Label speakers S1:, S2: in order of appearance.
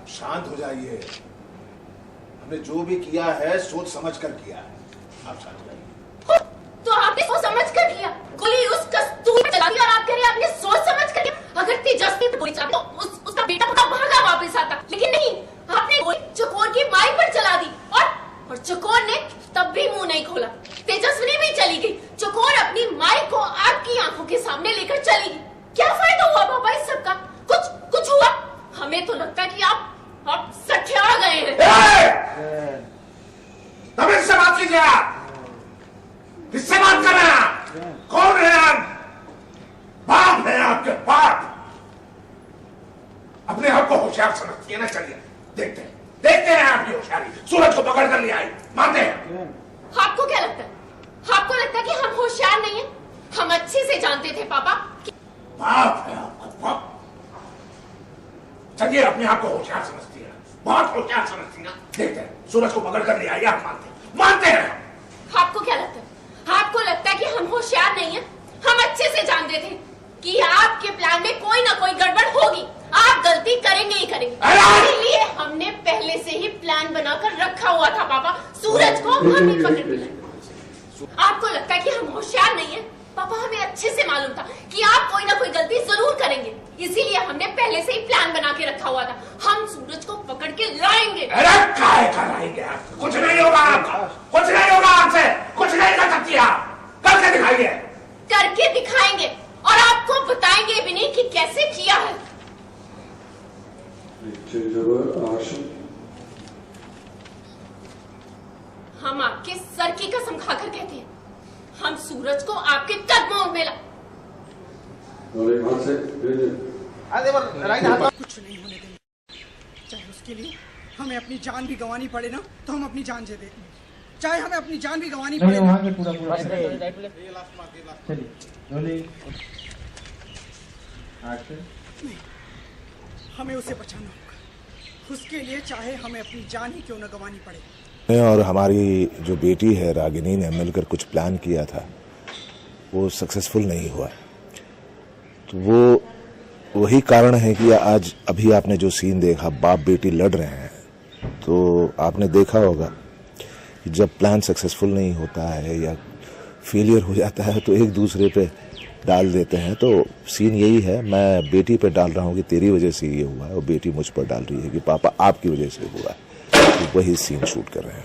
S1: शांत हो जाइए। हमने जो भी किया है सोच समझ कर किया है। आप शांत हो जाइए।
S2: तो आपने सोच समझ कर किया? गोली उस कस्तूरी पे चला दी और आप कह रहे हैं आपने सोच समझ कर किया? अगर तेजस्वी पे गोली चला तो उसका बेटा पूरा भागा वापस आता, लेकिन नहीं, आपने गोली चकोर की माई पर चला दी और चकोर ने तब भी मुंह नहीं खोला। तेजस्विनी भी चली गई। चकोर अपनी माई को आपकी आंखों के सामने लेकर चली गई। क्या फायदा हुआ पापा इस सब का? कुछ हुआ? हमें तो लगता है कि आप सठिया गए हैं।
S1: तब इससे बात कीजिए आप। किससे बात कर रहे हैं आप? कौन है आप? बाप है आपके बाप। अपने आप को होशियार समझती है ना। चलिए देखते हैं आपकी होशियारी। सूरज को पकड़ कर ले आई, मानते हैं।
S2: आपको क्या लगता है? आपको लगता है कि हम होशियार नहीं हैं? हम अच्छे से जानते थे पापा कि...
S1: बाप है आपका बाप। चलिए अपने आप को होशियार समझती है, बहुत होशियार समझती है ना। देखते हैं सूरज को पकड़ कर ले आई। आप मानते हैं।
S2: आपको क्या लगता है? आपको लगता है कि हम होशियार नहीं हैं? हम अच्छे से जानते थे कि आपके प्लान में कोई ना कोई गड़बड़ होगी। आप गलती करेंगे ही करेंगे, इसलिए हमने पहले से ही प्लान बनाकर रखा हुआ था पापा। सूरज को हम ही पकड़ के लाएंगे। आपको लगता है कि हम होशियार नहीं है? पापा हमें अच्छे से मालूम था कि आप कोई ना कोई गलती जरूर करेंगे, इसीलिए हमने पहले से ही प्लान बना के रखा हुआ था। हम सूरज को पकड़ के लाएंगे।
S1: कुछ नहीं होगा आपका, कुछ नहीं होगा आपसे, कुछ नहीं कर सकती आप। करके दिखाइए।
S2: करके दिखाएंगे और आपको बताएंगे भी नहीं कि कैसे किया है। हम आपके सर की कसम खाकर कहते हैं, हम सूरज को आपके कदमों में ला...
S3: कुछ नहीं होने देंगे। चाहे उसके लिए हमें अपनी जान भी गंवानी पड़े ना, तो हम अपनी जान दे दें। चाहे हमें अपनी जान भी गंवानी पड़े ना। नहीं, हमें उसे बचाना होगा। उसके लिए चाहे हमें अपनी जान ही क्यों न गंवानी पड़े।
S4: और हमारी जो बेटी है रागिनी ने मिलकर कुछ प्लान किया था, वो सक्सेसफुल नहीं हुआ। तो वो वही कारण है कि आज अभी आपने जो सीन देखा, बाप बेटी लड़ रहे हैं, तो आपने देखा होगा कि जब प्लान सक्सेसफुल नहीं होता है या फेलियर हो जाता है तो एक दूसरे पे डाल देते हैं। तो सीन यही है, मैं बेटी पे डाल रहा हूँ कि तेरी वजह से ये हुआ है, और बेटी मुझ पर डाल रही है कि पापा आपकी वजह से हुआ है। तो वही सीन शूट कर रहे हैं।